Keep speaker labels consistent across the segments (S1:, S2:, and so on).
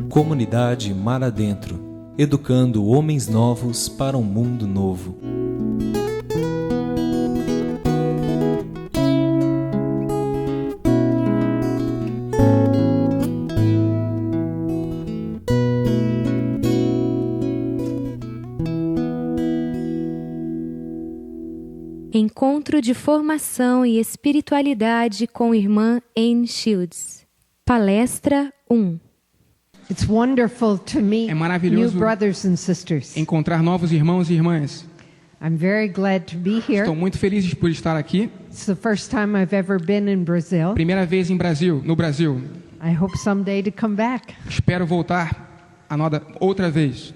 S1: Comunidade Mar Adentro, educando homens novos para um mundo novo.
S2: Encontro de Formação e Espiritualidade com Irmã Anne Shields. Palestra 1.
S3: It's wonderful to meet
S4: É maravilhoso
S3: new brothers and sisters.
S4: encontrar novos irmãos e irmãs.
S3: I'm very glad to be here.
S4: Estou muito feliz por estar aqui.
S3: It's the first time I've ever been in Brazil.
S4: Primeira vez no Brasil.
S3: I hope someday to come back.
S4: Espero voltar outra vez.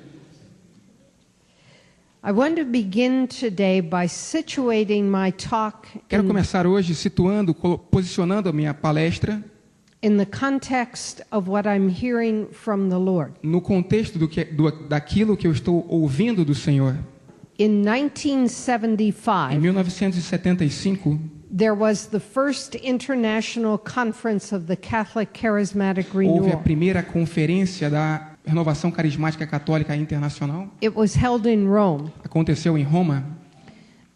S3: I want to begin today by situating my talk
S4: Quero começar hoje posicionando a minha palestra
S3: in the context of what I'm hearing from the Lord.
S4: no contexto daquilo que eu estou ouvindo do Senhor.
S3: In
S4: Em
S3: 1975,
S4: 1975,
S3: there was the first international conference of the Catholic Charismatic
S4: houve a
S3: Renewal.
S4: primeira conferência da Renovação Carismática Católica Internacional.
S3: It was held in Rome.
S4: Aconteceu em Roma.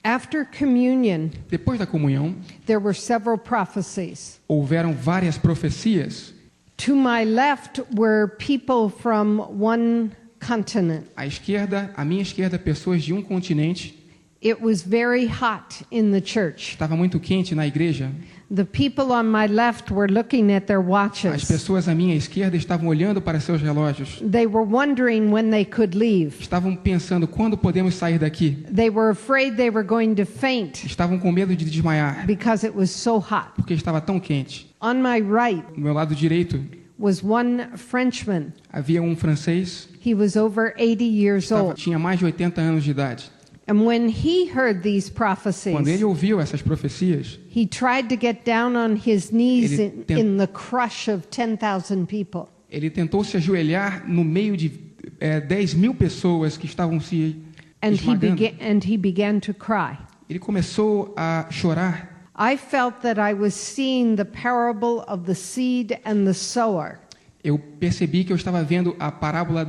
S3: After communion,
S4: Depois da comunhão,
S3: there were several prophecies.
S4: houveram várias profecias.
S3: To my left were people from one continent.
S4: À minha esquerda, pessoas de um continente.
S3: It was very hot in the church.
S4: Estava muito quente na igreja.
S3: The people on my left were looking at their
S4: As
S3: watches.
S4: pessoas à minha esquerda estavam olhando para seus relógios.
S3: They were wondering when they could leave.
S4: Estavam pensando, quando podemos sair daqui?
S3: They were afraid they were going to faint
S4: Estavam com medo de desmaiar,
S3: because it was so hot.
S4: porque estava tão quente.
S3: On my right
S4: Do meu lado direito,
S3: was one Frenchman.
S4: havia um francês,
S3: He was over 80 years old.
S4: tinha mais de 80 anos de idade.
S3: And when he heard these
S4: Quando
S3: prophecies,
S4: ele ouviu essas profecias,
S3: he tried to get down on his knees
S4: Ele
S3: in the crush of 10,000 people.
S4: ele tentou se ajoelhar no meio de 10 mil pessoas que estavam se esmagando.
S3: And he began to cry.
S4: Ele começou a chorar.
S3: I felt that I was seeing the parable of the seed and the sower.
S4: Eu percebi que eu estava vendo a parábola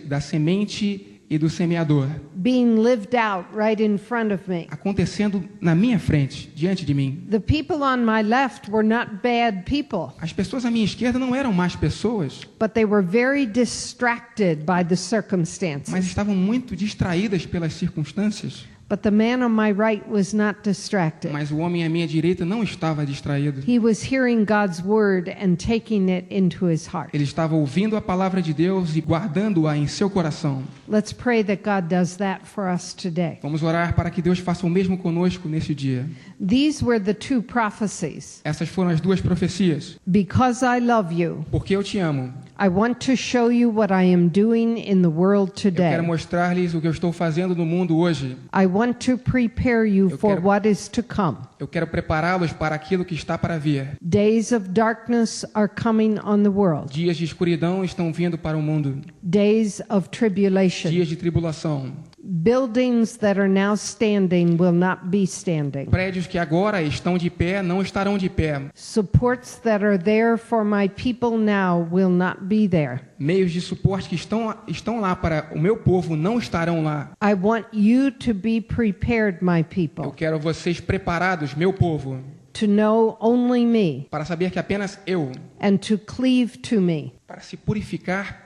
S4: da semente e do semeador
S3: Being lived out right in front of me.
S4: acontecendo na minha frente, diante de mim.
S3: The people on my left were not bad people,
S4: As pessoas à minha esquerda não eram más pessoas,
S3: but they were very distracted by the circumstances.
S4: mas estavam muito distraídas pelas circunstâncias.
S3: But the man on my right was not distracted.
S4: Mas o homem à minha direita não estava distraído.
S3: He was hearing God's word and taking it into his heart.
S4: Ele estava ouvindo a palavra de Deus e guardando-a em seu coração.
S3: Let's pray that God does that for us today.
S4: Vamos orar para que Deus faça o mesmo conosco nesse dia.
S3: These were the two prophecies.
S4: Essas foram as duas profecias.
S3: Because I love you,
S4: Porque eu te amo,
S3: I want to show you what I am doing in the world
S4: eu
S3: today.
S4: quero mostrar-lhes o que eu estou fazendo no mundo hoje.
S3: I want to prepare you
S4: Eu
S3: for
S4: quero-
S3: what is to come.
S4: Eu quero prepará-los para aquilo que está para vir.
S3: Days of darkness are coming on the world.
S4: Dias de escuridão estão vindo para o mundo.
S3: Days of tribulation.
S4: Dias de tribulação.
S3: Buildings that are now standing will not be standing.
S4: Prédios que agora estão de pé não estarão de pé.
S3: Supports that are there for my people now will not be there.
S4: Meios de suporte que estão lá para o meu povo não estarão lá.
S3: I want you to be prepared, my
S4: Eu
S3: people,
S4: quero vocês preparados, meu povo,
S3: to know only me
S4: para saber que apenas eu,
S3: and to cleave to me
S4: para se purificar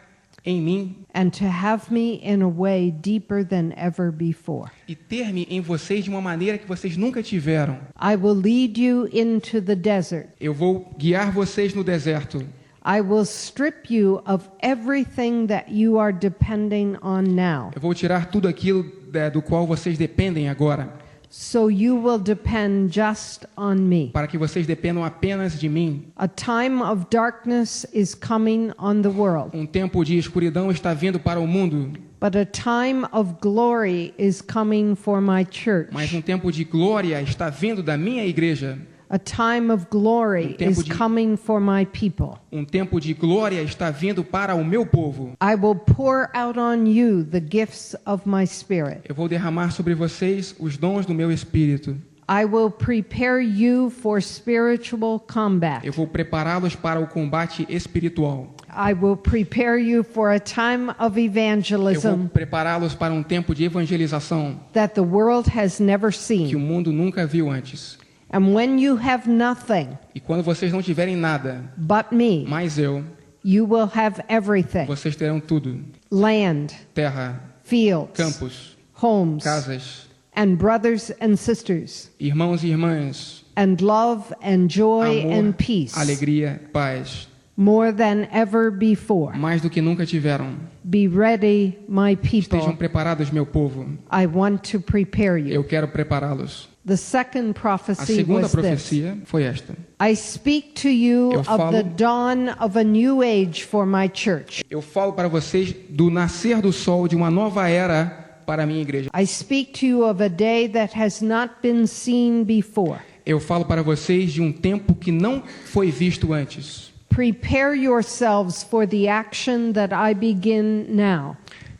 S4: em mim
S3: and to have me in a way deeper than ever before.
S4: e ter-me em vocês de uma maneira que vocês nunca tiveram.
S3: I will lead you into the desert.
S4: Eu vou guiar vocês no deserto.
S3: I will strip you of everything that you are depending on now,
S4: Eu vou tirar tudo aquilo do qual vocês dependem agora,
S3: so you will depend just on me.
S4: para que vocês dependam apenas de mim.
S3: A time of darkness is coming on the world,
S4: Um tempo de escuridão está vindo para o mundo,
S3: but a time of glory is coming for my church.
S4: mas um tempo de glória está vindo da minha igreja.
S3: A time of glory
S4: tempo
S3: is
S4: de-
S3: coming for my people.
S4: Um tempo de glória está vindo para o meu povo.
S3: I will pour out on you the gifts of my spirit.
S4: Eu vou derramar sobre vocês os dons do meu espírito.
S3: I will prepare you for spiritual combat.
S4: Eu vou prepará-los para o combate espiritual.
S3: I will prepare you for a time of
S4: Eu vou
S3: evangelism
S4: prepará-los para um tempo de evangelização
S3: that the world has never
S4: que o
S3: seen.
S4: mundo nunca viu antes.
S3: And when you have nothing
S4: E quando vocês não tiverem nada,
S3: but me,
S4: mais eu,
S3: you will have everything.
S4: vocês terão tudo:
S3: Land,
S4: terra,
S3: fields,
S4: campos,
S3: homes,
S4: casas,
S3: and brothers and sisters,
S4: irmãos e irmãs,
S3: and love and joy and
S4: amor,
S3: peace,
S4: alegria, paz,
S3: more than ever before.
S4: mais do que nunca tiveram.
S3: Be ready, my
S4: Estejam
S3: people.
S4: preparados, meu povo.
S3: I want to prepare you.
S4: Eu quero prepará-los.
S3: The second
S4: A
S3: prophecy
S4: segunda
S3: was this.
S4: profecia foi esta.
S3: I speak to you
S4: Eu
S3: of
S4: falo-
S3: the dawn of a new age for my church.
S4: Eu falo para vocês do nascer do sol de uma nova era para a minha igreja.
S3: I speak to you of a day that has not been seen before.
S4: Eu falo para vocês de um tempo que não foi visto antes.
S3: Prepare yourselves for the action that I begin now,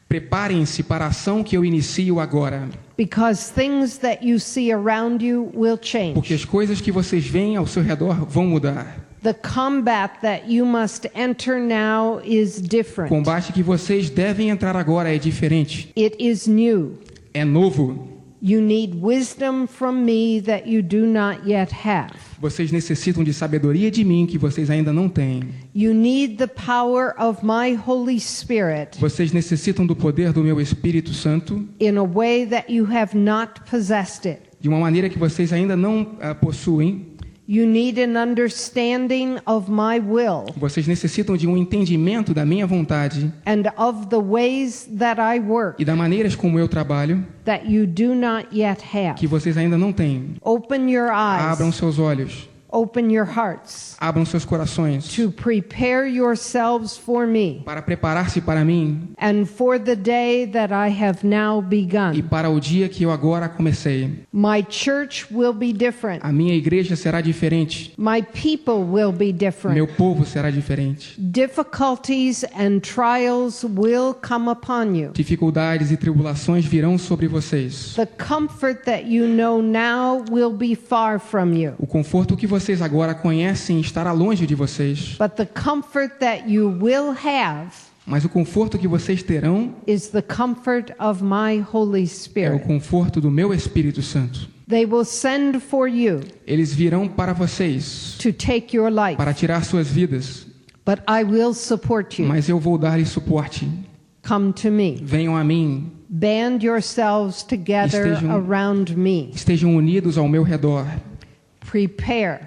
S4: Preparem-se para a ação que eu inicio agora,
S3: because things that you see around you will
S4: porque
S3: change.
S4: as coisas que vocês veem ao seu redor vão mudar.
S3: The combat that you must enter now is
S4: O
S3: different.
S4: combate que vocês devem entrar agora é diferente,
S3: It is new.
S4: é novo.
S3: You need wisdom from me that you do not yet have.
S4: Vocês necessitam de sabedoria de mim que vocês ainda não têm.
S3: You need the power of my Holy Spirit
S4: Vocês necessitam do poder do meu Espírito Santo
S3: in a way that you have not possessed it.
S4: de uma maneira que vocês ainda não possuem.
S3: You need an understanding of my will
S4: Vocês necessitam de um entendimento da minha vontade
S3: and of the ways that I work
S4: e da maneiras como eu trabalho
S3: that you do not yet have.
S4: que vocês ainda não têm.
S3: Open your
S4: Abram
S3: eyes,
S4: seus olhos,
S3: open your hearts
S4: abram seus corações
S3: to prepare yourselves for me
S4: para preparar-se para mim
S3: and for the day that I have now
S4: e
S3: begun.
S4: para o dia que eu agora comecei.
S3: My church will be different.
S4: A minha igreja será diferente,
S3: My people will be
S4: meu
S3: different.
S4: povo será diferente.
S3: Difficulties and trials will come upon you.
S4: Dificuldades e tribulações virão sobre vocês.
S3: The comfort that you know now will be far from you.
S4: O conforto que vocês agora conhecem estará longe de vocês,
S3: But the comfort that you will have
S4: mas o conforto que vocês terão
S3: is the comfort of my Holy
S4: é o
S3: Spirit.
S4: conforto do meu Espírito Santo.
S3: They will send for you
S4: Eles virão para vocês
S3: to take your life,
S4: para tirar suas vidas,
S3: but I will support you.
S4: mas eu vou dar-lhes suporte.
S3: Come to me.
S4: Venham a mim,
S3: Band yourselves together
S4: Estejam-
S3: around me.
S4: estejam unidos ao meu redor.
S3: Prepare,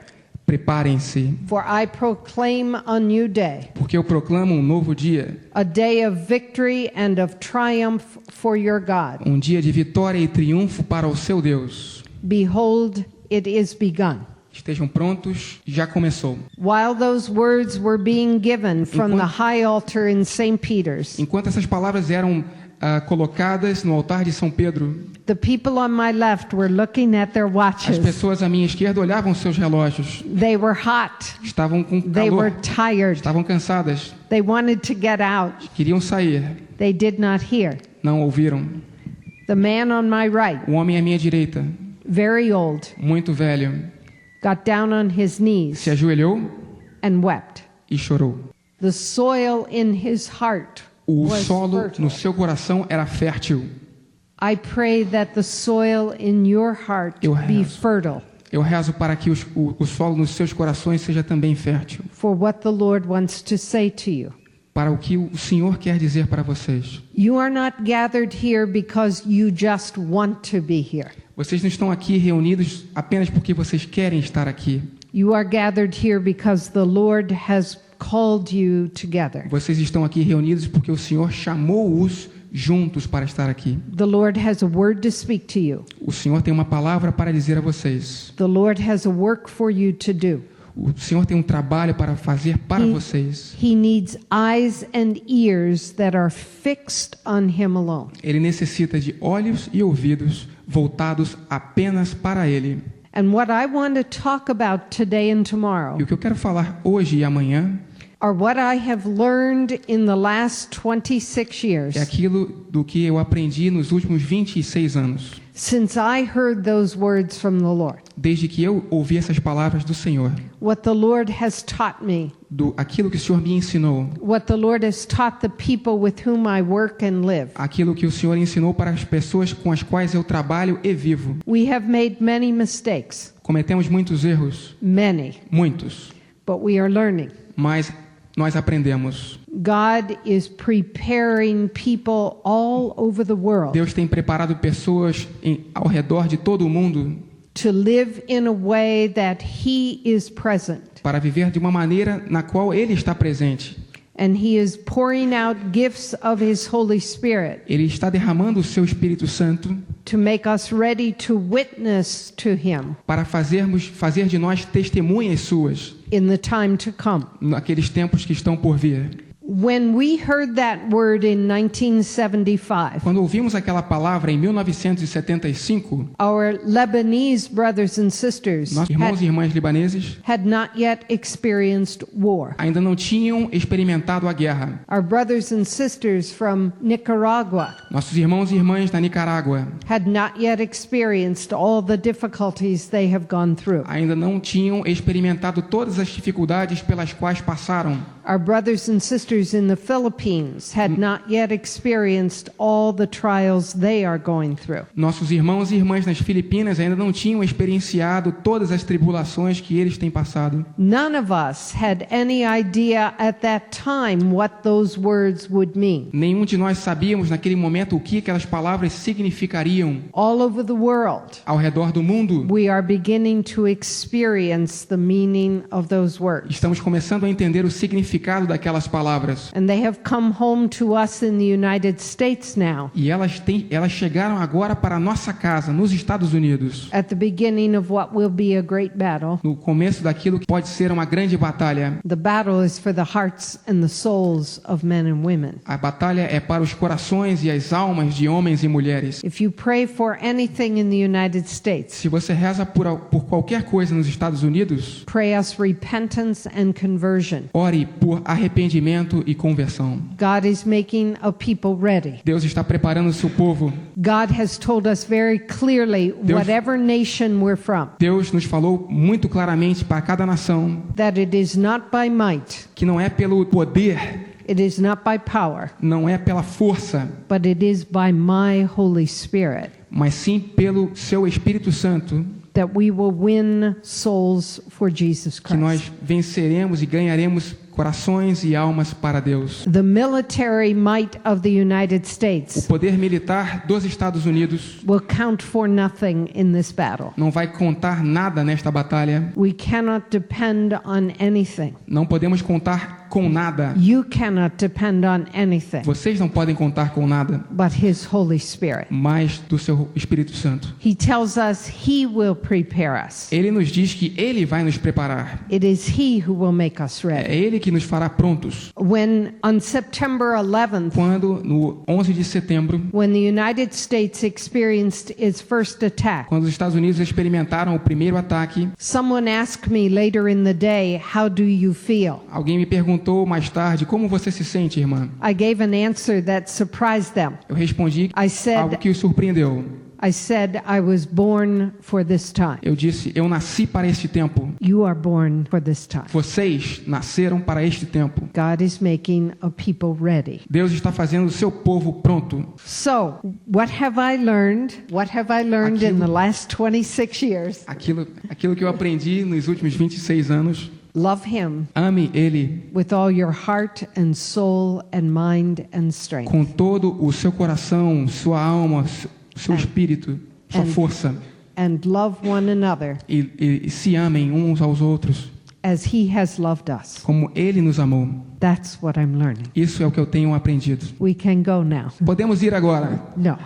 S4: Preparem-se,
S3: for I proclaim a new day,
S4: porque eu proclamo um novo dia,
S3: a day of victory and of triumph for your God.
S4: um dia de vitória e triunfo para o seu Deus.
S3: Behold, it is begun.
S4: Estejam prontos, já começou.
S3: While those words were being given from the
S4: Enquanto-
S3: high altar in St. Peter's,
S4: Enquanto essas palavras eram colocadas no altar de São Pedro,
S3: the people on my left were looking at their
S4: as
S3: watches.
S4: pessoas à minha esquerda olhavam seus relógios.
S3: They were hot.
S4: Estavam com
S3: They were
S4: calor,
S3: tired.
S4: estavam cansadas,
S3: They wanted to get out.
S4: queriam sair.
S3: They did not hear.
S4: Não ouviram.
S3: The man on my right,
S4: O homem à minha direita,
S3: very old,
S4: muito velho,
S3: got down on his knees
S4: se ajoelhou
S3: and wept.
S4: e chorou.
S3: The soil in his heart
S4: O
S3: was
S4: solo
S3: fertile.
S4: no seu coração era fértil.
S3: I pray that the soil in your heart
S4: Eu
S3: be
S4: rezo.
S3: fertile
S4: Eu rezo para que o solo nos seus corações seja também fértil,
S3: for what the Lord wants to say to you.
S4: para o que o Senhor quer dizer para vocês.
S3: You are not gathered here because you just want to be here.
S4: Vocês não estão aqui reunidos apenas porque vocês querem estar aqui.
S3: You are gathered here because the Lord has called you together.
S4: Vocês estão aqui reunidos porque o Senhor chamou-os juntos para estar aqui.
S3: The Lord has a word to speak to you.
S4: O Senhor tem uma palavra para dizer a vocês.
S3: The Lord has a work for you to do.
S4: O Senhor tem um trabalho para fazer para vocês.
S3: He needs eyes and ears that are fixed on Him alone.
S4: Ele necessita de olhos e ouvidos voltados apenas para Ele.
S3: And what I want to talk about today and tomorrow
S4: E o que eu quero falar hoje e amanhã
S3: are what I have learned in the last 26 years
S4: é aquilo do que eu aprendi nos últimos 26 anos,
S3: since I heard those words from the Lord.
S4: Desde que eu ouvi essas palavras do Senhor,
S3: What the Lord has taught me,
S4: aquilo que o Senhor me ensinou,
S3: what the Lord has taught the people with whom I work and live.
S4: aquilo que o Senhor ensinou para as pessoas com as quais eu trabalho e vivo.
S3: We have made many mistakes,
S4: Cometemos muitos erros,
S3: many,
S4: muitos,
S3: but we are learning.
S4: mas nós aprendemos.
S3: God is preparing people all over the world
S4: Deus tem preparado pessoas ao redor de todo o mundo
S3: to live in a way that He is present.
S4: para viver de uma maneira na qual Ele está presente.
S3: And He is pouring out gifts of His Holy Spirit
S4: Ele está derramando o seu Espírito Santo
S3: to make us ready to witness to Him
S4: para fazer de nós testemunhas suas
S3: in the time to come.
S4: naqueles tempos que estão por vir.
S3: When we heard that word in 1975,
S4: Quando ouvimos aquela palavra em 1975,
S3: our Lebanese brothers and sisters
S4: nossos irmãos e irmãs libaneses
S3: had not yet experienced war.
S4: ainda não tinham experimentado a guerra.
S3: Our brothers and sisters from Nicaragua
S4: Nossos irmãos e irmãs da Nicarágua
S3: had not yet experienced all the difficulties they have gone through.
S4: ainda não tinham experimentado todas as dificuldades pelas quais passaram.
S3: Our brothers and sisters in the Philippines had not yet experienced all the trials they are going through.
S4: Nossos irmãos e irmãs nas Filipinas ainda não tinham experienciado todas as tribulações que eles têm passado.
S3: None of us had any idea at that time what those words would mean.
S4: Nenhum de nós sabíamos naquele momento o que aquelas palavras significariam.
S3: All over the world,
S4: Ao redor do mundo,
S3: we are beginning to experience the meaning of those words.
S4: estamos começando a entender o significado daquelas palavras.
S3: And they have come home to us in the United States now,
S4: E elas chegaram agora para a nossa casa, nos Estados Unidos,
S3: at the beginning of what will be a great battle.
S4: no começo daquilo que pode ser uma grande batalha.
S3: The battle is for the hearts and the souls of men and women.
S4: A batalha é para os corações e as almas de homens e mulheres.
S3: If you pray for anything in the United States,
S4: Se você reza por qualquer coisa nos Estados Unidos,
S3: pray us repentance and conversion.
S4: ore por arrependimento e conversão.
S3: God is making a people ready.
S4: Deus está preparando o seu povo.
S3: God has told us very clearly, whatever nation we're from,
S4: Deus nos falou muito claramente para cada nação
S3: that it is not by might,
S4: que não é pelo poder,
S3: it is not by power,
S4: não é pela força,
S3: but it is by my Holy Spirit
S4: mas sim pelo seu Espírito Santo
S3: that we will win souls for Jesus
S4: que nós
S3: Christ.
S4: venceremos e ganharemos corações e almas para Deus.
S3: The military might of the United
S4: O
S3: States
S4: poder militar dos Estados Unidos
S3: will count for nothing in this battle.
S4: não vai contar nada nesta batalha.
S3: We cannot depend on anything.
S4: Não podemos contar com nada.
S3: You cannot depend on anything
S4: Vocês não podem contar com nada,
S3: but His Holy Spirit.
S4: mais do seu Espírito Santo.
S3: He tells us He will prepare us.
S4: Ele nos diz que Ele vai nos preparar.
S3: It is He who will make us
S4: É
S3: ready.
S4: Ele que nos fará prontos.
S3: When on September 11th,
S4: Quando, no 11 de setembro,
S3: when the United States experienced its first attack,
S4: quando os Estados Unidos experimentaram o primeiro ataque,
S3: someone asked me later in the day, how do you feel?
S4: alguém me perguntou mais tarde, como você se sente, irmã?
S3: I gave an answer that surprised them.
S4: Eu respondi
S3: I said-
S4: algo que os surpreendeu.
S3: I said, I was born for this time.
S4: Eu disse, eu nasci para este tempo.
S3: You are born for this time.
S4: Vocês nasceram para este tempo.
S3: God is making a people ready.
S4: Deus está fazendo o seu povo pronto.
S3: So, what have I learned? What have I learned in the last 26 years?
S4: Aquilo que eu aprendi nos últimos 26 anos.
S3: Love Him
S4: Ame Ele
S3: with all your heart and soul and mind and strength.
S4: com todo o seu coração, sua alma, seu espírito, sua força.
S3: And love one another
S4: E se amem uns aos outros,
S3: as He has loved us.
S4: como Ele nos amou.
S3: That's what I'm learning.
S4: Isso é o que eu tenho aprendido.
S3: We can go now.
S4: Podemos ir agora.
S3: No.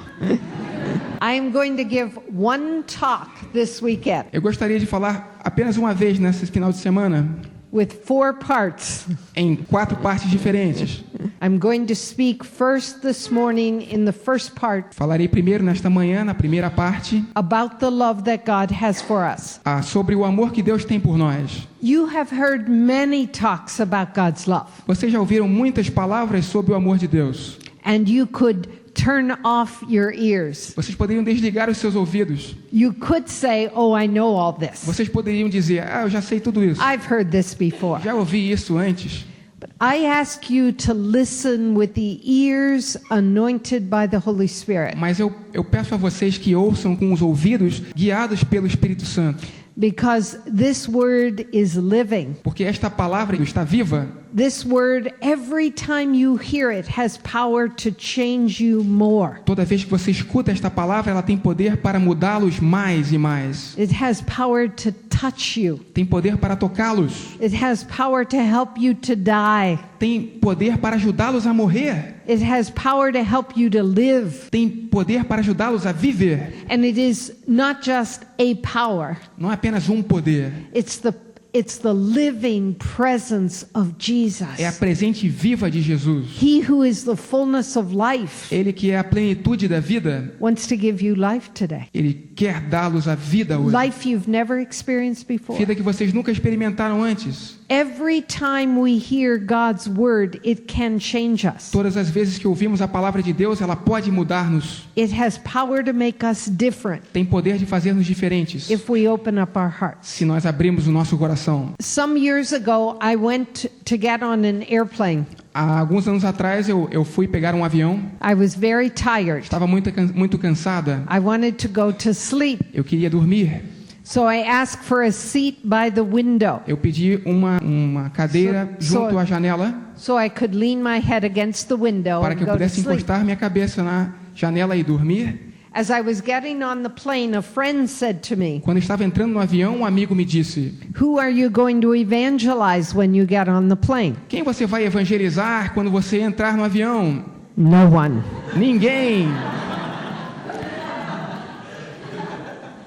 S3: I am going to give one talk this weekend
S4: Eu gostaria de falar apenas uma vez nesse final de semana,
S3: with 4 parts.
S4: em 4 partes diferentes.
S3: I'm going to speak first this morning in the first part
S4: Falarei primeiro nesta manhã, na primeira parte,
S3: about the love that God has for us.
S4: sobre o amor que Deus tem por nós.
S3: You have heard many talks about God's love,
S4: Vocês já ouviram muitas palavras sobre o amor de Deus.
S3: and you could turn off your ears.
S4: Vocês poderiam desligar os seus ouvidos.
S3: You could say, "Oh, I know all this.
S4: Vocês poderiam dizer, eu já sei tudo isso.
S3: I've heard this before."
S4: Já ouvi isso antes.
S3: But I ask you to listen with the ears anointed by the Holy Spirit.
S4: Mas eu peço a vocês que ouçam com os ouvidos guiados pelo Espírito Santo.
S3: Because this word is living.
S4: Porque esta palavra está viva.
S3: This word, every time you hear it, has power to change you more.
S4: Toda vez que você escuta esta palavra, ela tem poder para mudá-los mais e mais.
S3: It has power to touch you.
S4: Tem poder para tocá-los.
S3: It has power to help you to die.
S4: Tem poder para ajudá-los a morrer.
S3: It has power to help you to live.
S4: Tem poder para ajudá-los a viver.
S3: And it is not just a power.
S4: Não é apenas um poder.
S3: It's the living presence of Jesus.
S4: É a presente viva de Jesus.
S3: He who is the fullness of life.
S4: Ele que é a plenitude da vida.
S3: Wants to give you life today.
S4: Ele quer dá-los a vida hoje.
S3: Life you've never experienced before.
S4: Vida que vocês nunca experimentaram antes.
S3: Every time we hear God's word, it can change us.
S4: Todas as vezes que ouvimos a palavra de Deus, ela pode mudar-nos.
S3: It has power to make us different.
S4: Tem poder de fazer-nos diferentes.
S3: If we open up our hearts.
S4: Se nós abrirmos o nosso coração.
S3: Some years ago, I went to get on an airplane.
S4: Há alguns anos atrás eu fui pegar um avião.
S3: I was very tired.
S4: Estava muito cansada.
S3: I wanted to go to sleep.
S4: Eu queria dormir.
S3: So I asked for a seat by the window.
S4: Eu pedi uma cadeira junto à janela.
S3: So I could lean my head against the window
S4: para que eu pudesse encostar minha cabeça na janela e dormir.
S3: As I was getting on the plane, a friend said to me,
S4: quando estava entrando no avião, um amigo me disse,
S3: "Who are you going to evangelize when you get on the plane?"
S4: Quem você vai evangelizar quando você entrar no avião?
S3: No one.
S4: Ninguém.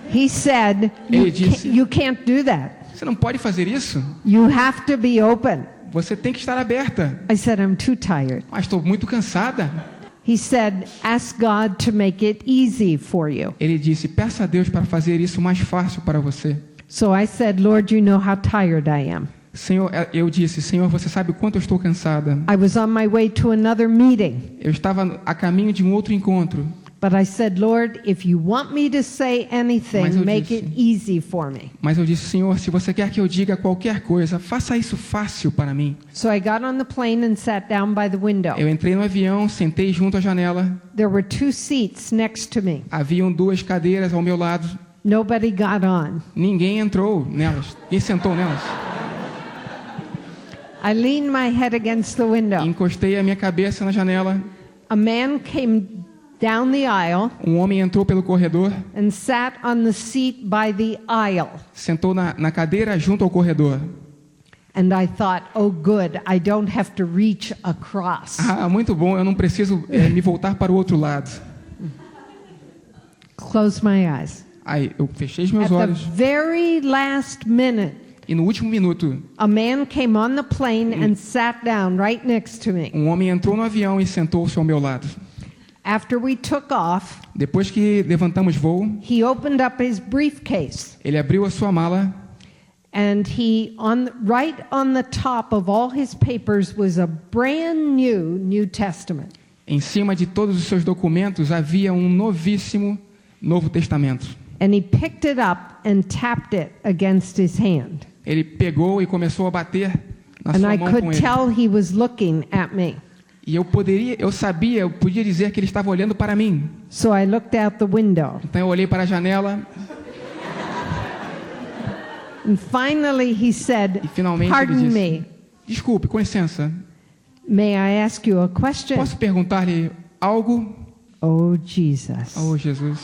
S3: He said,
S4: Ele disse,
S3: you can't do that.
S4: Você não pode fazer isso.
S3: You have to be open.
S4: Você tem que estar aberta.
S3: I said, I'm too tired.
S4: Mas estou muito cansada.
S3: He said, ask God to make it easy for you.
S4: Ele disse, peça a Deus para fazer isso mais fácil para você.
S3: So I said, Lord, you know how tired I am.
S4: Senhor, eu disse, Senhor, você sabe o quanto eu estou cansada.
S3: I was on my way to another meeting.
S4: Eu estava a caminho de um outro encontro.
S3: But I said, Lord, if you want me to say anything, make it easy for me.
S4: Mas eu disse, Senhor, se você quer que eu diga qualquer coisa, faça isso fácil para mim.
S3: So I got on the plane and sat down by the window.
S4: Eu entrei no avião, sentei junto à janela.
S3: There were 2 seats next to me.
S4: Haviam 2 cadeiras ao meu lado.
S3: Nobody got on.
S4: Ninguém entrou nelas. Ninguém sentou nelas.
S3: I leaned my head against the window.
S4: Encostei a minha cabeça na janela.
S3: A man came down the aisle.
S4: Um homem entrou pelo corredor.
S3: And sat on the seat by the aisle.
S4: Sentou na cadeira junto ao corredor.
S3: And I thought, oh good, I don't have to reach across.
S4: Muito bom, eu não preciso me voltar para o outro lado.
S3: Close my eyes.
S4: Aí eu fechei os meus olhos.
S3: At the very last minute.
S4: E no último minuto,
S3: a man came on the plane and sat down right next to me.
S4: Um homem entrou no avião e sentou-se ao meu lado.
S3: After we took off,
S4: depois que levantamos voo,
S3: he opened up his briefcase.
S4: Ele abriu a sua mala.
S3: And right on the top of all his papers was a brand new New Testament.
S4: Em cima de todos os seus documentos havia um novíssimo Novo Testamento.
S3: And he picked it up and tapped it against his hand.
S4: Ele pegou e começou a bater na sua mão com ele.
S3: And I could tell he was looking at me.
S4: E eu podia dizer que ele estava olhando para mim.
S3: So I looked out the window.
S4: Então eu olhei para a janela.
S3: And finally he said,
S4: e finalmente
S3: "Pardon
S4: ele disse,
S3: me.
S4: Desculpe, com licença.
S3: May I ask you a question?"
S4: Posso perguntar-lhe algo?
S3: Oh Jesus.
S4: Oh Jesus.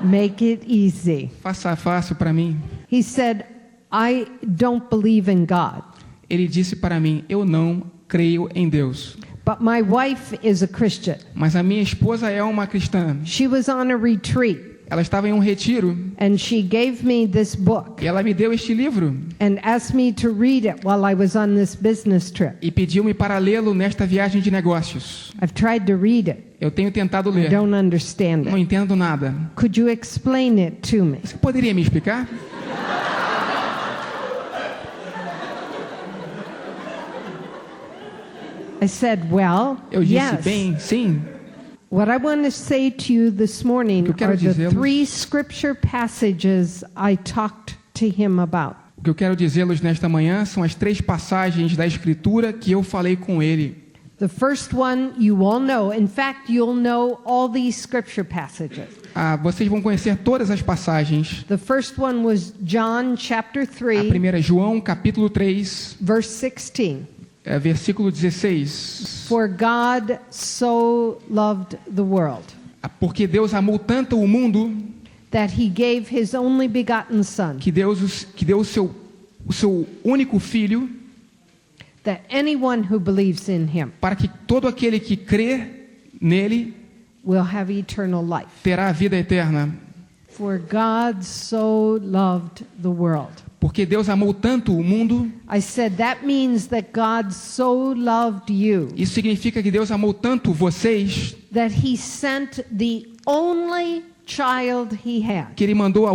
S3: Make it easy.
S4: Faça fácil para mim.
S3: He said, "I don't believe in God."
S4: Ele disse para mim, eu não creio em Deus.
S3: But my wife is a Christian.
S4: Mas a minha esposa é uma cristã.
S3: She was on a retreat.
S4: Ela estava em um retiro.
S3: And she gave me this book.
S4: E ela me deu este livro.
S3: And asked me to read it while I was on this business trip.
S4: E pediu-me para lê-lo nesta viagem de negócios.
S3: I've tried to read it.
S4: Eu tenho tentado ler.
S3: I don't understand it.
S4: Não entendo nada.
S3: Could you explain it to me?
S4: Você poderia me explicar?
S3: I said, well,
S4: Eu disse,
S3: yes.
S4: bem, sim.
S3: What I want to say to you this morning
S4: Eu quero
S3: are the
S4: dizê-los-
S3: 3 scripture passages I talked to him about.
S4: O que eu quero dizê-los nesta manhã são as 3 passagens da Escritura que eu falei com ele.
S3: The first one you all know. In fact, you'll know all these scripture passages.
S4: Vocês vão conhecer todas as passagens.
S3: The first one was John chapter
S4: A
S3: 3,
S4: primeira é João, capítulo 3,
S3: verse 16.
S4: versículo 16.
S3: For God so loved the world
S4: Porque Deus amou tanto o mundo
S3: that he gave his only begotten Son,
S4: que deu o seu único filho
S3: that anyone who believes in him
S4: para que todo aquele que crê nele
S3: will have eternal life.
S4: terá a vida eterna.
S3: For God so loved the world.
S4: Porque Deus amou tanto o mundo,
S3: I said that means that God so loved you
S4: isso significa que Deus amou tanto vocês
S3: that he sent the only child he had,
S4: que ele mandou o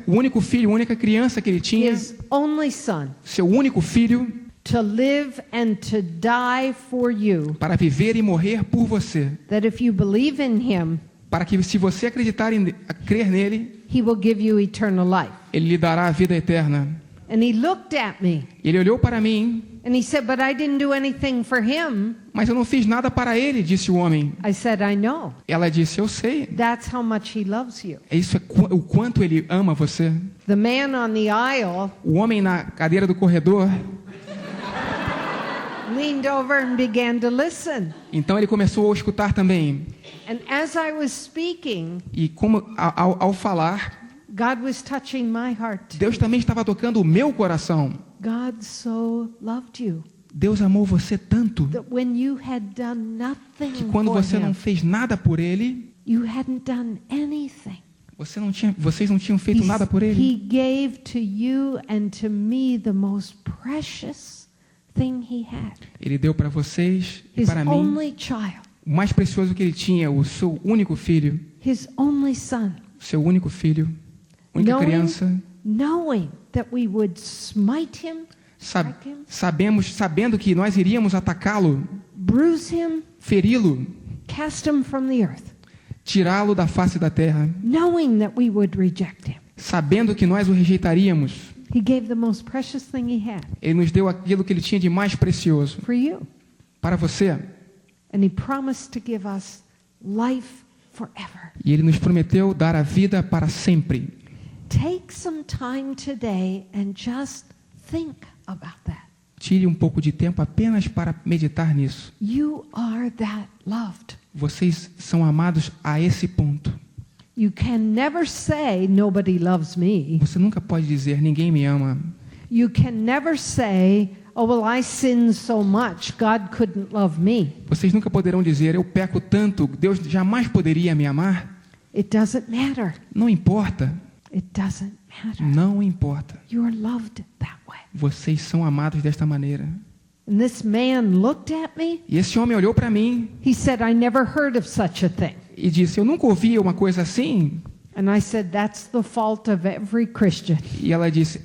S4: único filho, a única criança que ele tinha,
S3: his only son,
S4: seu único filho,
S3: to live and to die for you,
S4: para viver e morrer por você.
S3: that if you believe in him,
S4: Para que se você acreditar crer nele,
S3: he will give you eternal life.
S4: ele lhe dará a vida eterna.
S3: And he looked at me
S4: Ele olhou para mim,
S3: and he said, but I didn't do anything for him.
S4: mas eu não fiz nada para ele, disse o homem.
S3: I said, I know.
S4: Ela disse, eu sei.
S3: That's how much he loves you.
S4: Isso é o quanto ele ama você.
S3: The man on the aisle
S4: O homem na cadeira do corredor,
S3: leaned over and began to listen.
S4: então ele começou a escutar também.
S3: And as I was speaking,
S4: E como ao falar,
S3: God was touching my heart.
S4: Deus também estava tocando o meu coração.
S3: God so loved you
S4: Deus amou você tanto
S3: that when you had done
S4: que
S3: nothing
S4: quando
S3: for
S4: você não
S3: him,
S4: fez nada por ele,
S3: you hadn't done anything.
S4: vocês não tinham feito nada por ele.
S3: He gave to you and to me the most precious thing he had.
S4: Ele deu para vocês e
S3: His
S4: para mim
S3: only child,
S4: o mais precioso que ele tinha, o seu único filho,
S3: his only son.
S4: seu único filho, única criança.
S3: Knowing that we would smite him,
S4: Sabendo que nós iríamos atacá-lo,
S3: bruise him,
S4: feri-lo,
S3: cast him from the earth,
S4: tirá-lo da face da terra,
S3: knowing that we would reject him.
S4: sabendo que nós o rejeitaríamos.
S3: He gave the most precious thing he had
S4: Ele nos deu aquilo que ele tinha de mais precioso
S3: for you.
S4: para você.
S3: And he promised to give us life forever.
S4: E ele nos prometeu dar a vida para sempre.
S3: Take some time today and just think about that.
S4: Tire um pouco de tempo apenas para meditar nisso.
S3: You are that loved.
S4: Vocês são amados a esse ponto.
S3: You can never say nobody loves me.
S4: Você nunca pode dizer ninguém me ama.
S3: You can never say, oh, well, I sinned so much, God couldn't love me.
S4: Vocês nunca poderão dizer eu peco tanto, Deus jamais poderia me amar.
S3: It doesn't matter.
S4: Não importa.
S3: It doesn't matter.
S4: Não importa.
S3: You are loved that way.
S4: Vocês são amados desta maneira.
S3: And this man looked at me.
S4: E esse homem olhou para mim
S3: He said, I never heard of such a thing.
S4: e disse, eu nunca ouvi uma coisa assim.
S3: And I said, that's the fault of every Christian,
S4: E ela disse,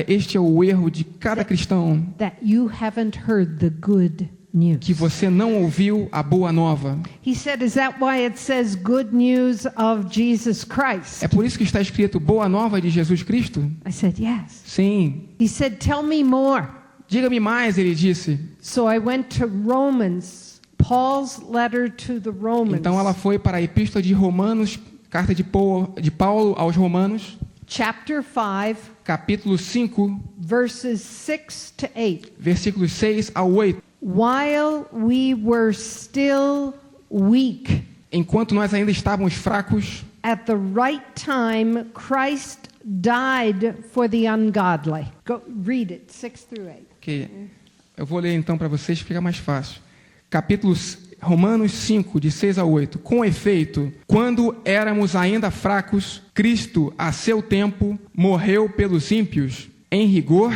S4: este é o erro de cada cristão,
S3: that you haven't heard the good news.
S4: que você não ouviu a boa nova.
S3: He said, is that why it says good news of Jesus Christ?
S4: É por isso que está escrito boa nova de Jesus Cristo?
S3: I said, yes.
S4: Sim.
S3: He said, tell me more.
S4: Diga-me mais, ele disse.
S3: So I went to Romans, Paul's letter to the Romans,
S4: Então ela foi para a Epístola de Romanos, carta de Paulo aos Romanos,
S3: chapter 5,
S4: capítulo 5,
S3: verses 6 to 8.
S4: versículos 6 ao 8.
S3: While we were still weak,
S4: Enquanto nós ainda estávamos fracos,
S3: at the right time, Christ died for the ungodly. Go read it, 6 through 8.
S4: ok, eu vou ler então para vocês, fica mais fácil. Capítulo Romanos 5, de 6 a 8. Com efeito, quando éramos ainda fracos, Cristo, a seu tempo, morreu pelos ímpios. Em rigor,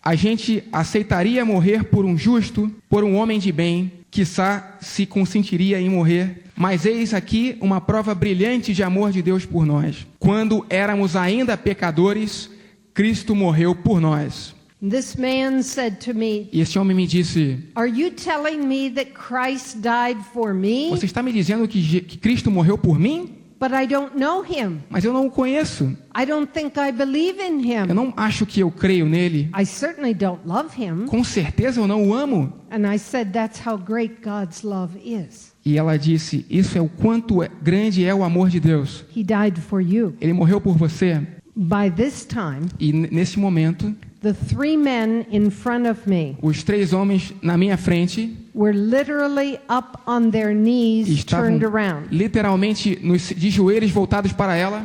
S4: a gente aceitaria morrer por um justo, por um homem de bem, quiçá se consentiria em morrer. Mas eis aqui uma prova brilhante de amor de Deus por nós. Quando éramos ainda pecadores, Cristo morreu por nós.
S3: This man said to me,
S4: E esse homem me disse:
S3: "Are you telling me that Christ died for me?
S4: você está me dizendo que Cristo morreu por mim?
S3: But I don't know him.
S4: Mas eu não o conheço.
S3: I don't think I believe in
S4: Eu
S3: him.
S4: não acho que eu creio nele.
S3: I certainly don't love him."
S4: Com certeza eu não o amo.
S3: And I said, "That's how great God's love is.
S4: E ela disse: isso é o quanto grande é o amor de Deus.
S3: He died for you."
S4: Ele morreu por você.
S3: By this time,
S4: E nesse momento,
S3: the 3 men in front of me
S4: os 3 homens na minha frente
S3: were literally up on their knees,
S4: estavam
S3: turned around,
S4: literalmente de joelhos voltados para ela,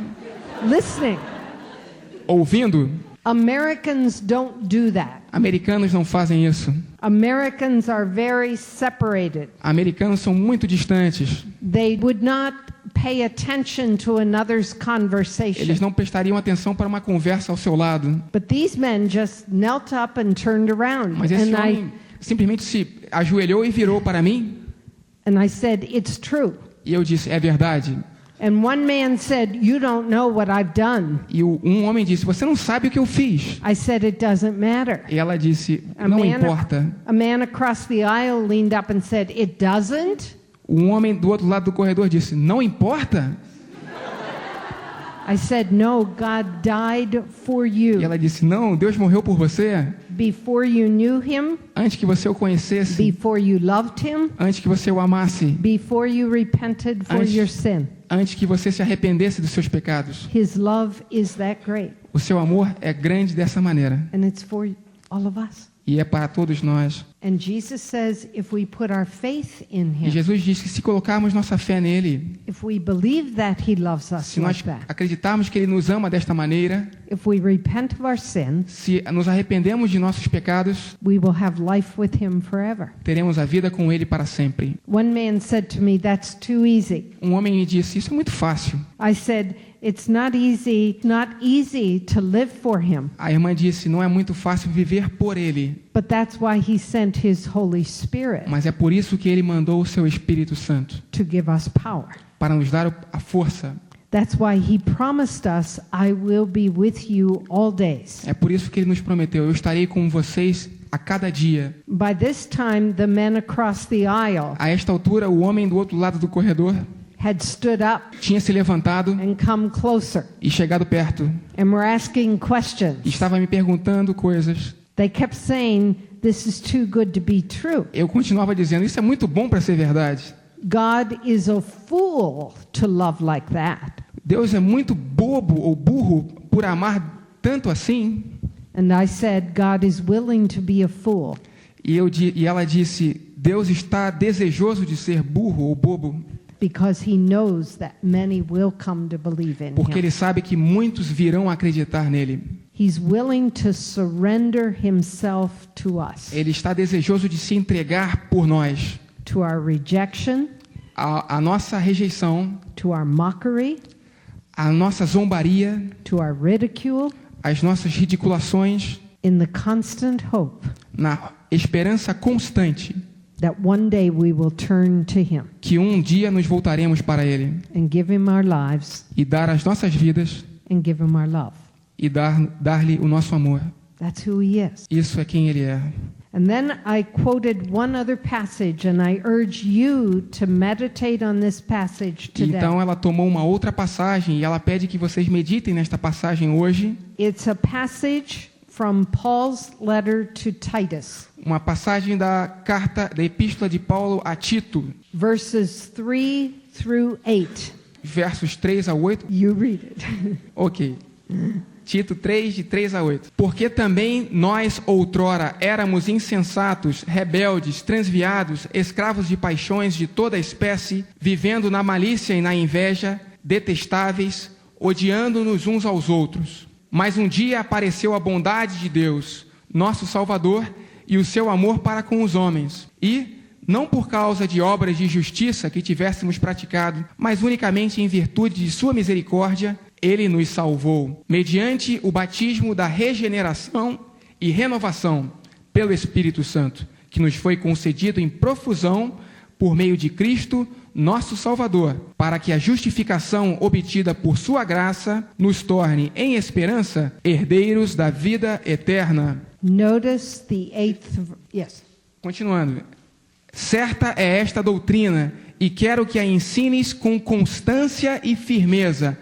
S3: listening.
S4: ouvindo.
S3: Americans don't do that.
S4: Americanos não fazem isso.
S3: Americans are very separated.
S4: Americanos são muito distantes.
S3: They would not pay attention to another's conversation.
S4: Eles não prestariam atenção para uma conversa ao seu lado.
S3: But these men just knelt up and turned around.
S4: Mas esse
S3: And
S4: homem simplesmente se ajoelhou e virou para mim.
S3: I said, "It's true."
S4: E eu disse: é verdade.
S3: And one man said, "You don't know what I've done."
S4: E um homem disse: você não sabe o que eu fiz.
S3: I said, "It doesn't matter."
S4: E ela disse: não importa.
S3: A man across the aisle leaned up and said, "It doesn't?"
S4: Um homem do outro lado do corredor disse: não importa.
S3: I said, "No, God died for
S4: E
S3: you.
S4: ela disse: não, Deus morreu por você.
S3: Before you knew him,
S4: Antes que você o conhecesse,
S3: before you loved him,
S4: antes que você o amasse,
S3: before you repented for
S4: Antes-
S3: your sin.
S4: antes que você se arrependesse dos seus pecados.
S3: His love is that great,
S4: O seu amor é grande dessa maneira.
S3: and it's for all of us."
S4: E é para todos nós.
S3: And Jesus says, if we put our faith in
S4: E
S3: him,
S4: Jesus diz que se colocarmos nossa fé nele,
S3: if we believe that he loves us
S4: se nós
S3: like that,
S4: acreditarmos que ele nos ama desta maneira,
S3: if we repent of our sin,
S4: se nos arrependemos de nossos pecados,
S3: we will have life with him forever.
S4: teremos a vida com ele para sempre.
S3: One man said to me, "That's too easy."
S4: Um homem me disse: isso é muito fácil.
S3: I said, "It's not easy to live for him,
S4: A irmã disse: não é muito fácil viver por ele,
S3: but that's why he sent his Holy Spirit
S4: mas é por isso que ele mandou o seu Espírito Santo,
S3: to give us power.
S4: para nos dar a força.
S3: That's why he promised us, 'I will be with you all days.'"
S4: É por isso que ele nos prometeu: eu estarei com vocês a cada dia.
S3: By this time, the men across the aisle
S4: A esta altura, o homem do outro lado do corredor
S3: had stood up
S4: tinha se levantado
S3: and come closer
S4: e chegado perto.
S3: and were asking questions.
S4: E estava me perguntando coisas.
S3: They kept saying, "This is too good to be true.
S4: Eu continuava dizendo: isso é muito bom para ser verdade.
S3: God is a fool to love like that."
S4: Deus é muito bobo ou burro por amar tanto assim.
S3: And I said, "God is willing to be a fool
S4: E ela disse: Deus está desejoso de ser burro ou bobo,
S3: because he knows that many will come to believe in
S4: porque
S3: him.
S4: ele sabe que muitos virão acreditar nele.
S3: He's willing to surrender himself to us,
S4: Ele está desejoso de se entregar por nós.
S3: to our rejection,
S4: A nossa rejeição,
S3: to our mockery,
S4: a nossa zombaria,
S3: to our ridicule,
S4: as nossas ridiculações,
S3: in the constant hope
S4: na esperança constante
S3: that one day we will turn to him
S4: que um dia nos voltaremos para ele
S3: and give him our lives
S4: e dar as nossas vidas
S3: and give him our love.
S4: e dar-lhe o nosso amor.
S3: That's who he is.
S4: Isso é quem ele é.
S3: And then I quoted one other passage, and I urge you to meditate on this passage today.
S4: Então ela tomou uma outra passagem e ela pede que vocês meditem nesta passagem hoje.
S3: It's a passage from Paul's letter to Titus,
S4: Uma passagem da epístola de Paulo a Tito,
S3: verses 3 through 8.
S4: versos 3 a 8.
S3: You read it.
S4: Ok. Tito 3, de 3 a 8. Porque também nós outrora éramos insensatos, rebeldes, transviados, escravos de paixões de toda espécie, vivendo na malícia e na inveja, detestáveis, odiando-nos uns aos outros. Mas um dia apareceu a bondade de Deus, nosso Salvador, e o seu amor para com os homens. E, não por causa de obras de justiça que tivéssemos praticado, mas unicamente em virtude de sua misericórdia, ele nos salvou, mediante o batismo da regeneração e renovação pelo Espírito Santo, que nos foi concedido em profusão por meio de Cristo, nosso Salvador, para que a justificação obtida por sua graça nos torne, em esperança, herdeiros da vida eterna.
S3: Notice the eighth. Yes.
S4: Continuando. Certa é esta doutrina, e quero que a ensines com constância e firmeza,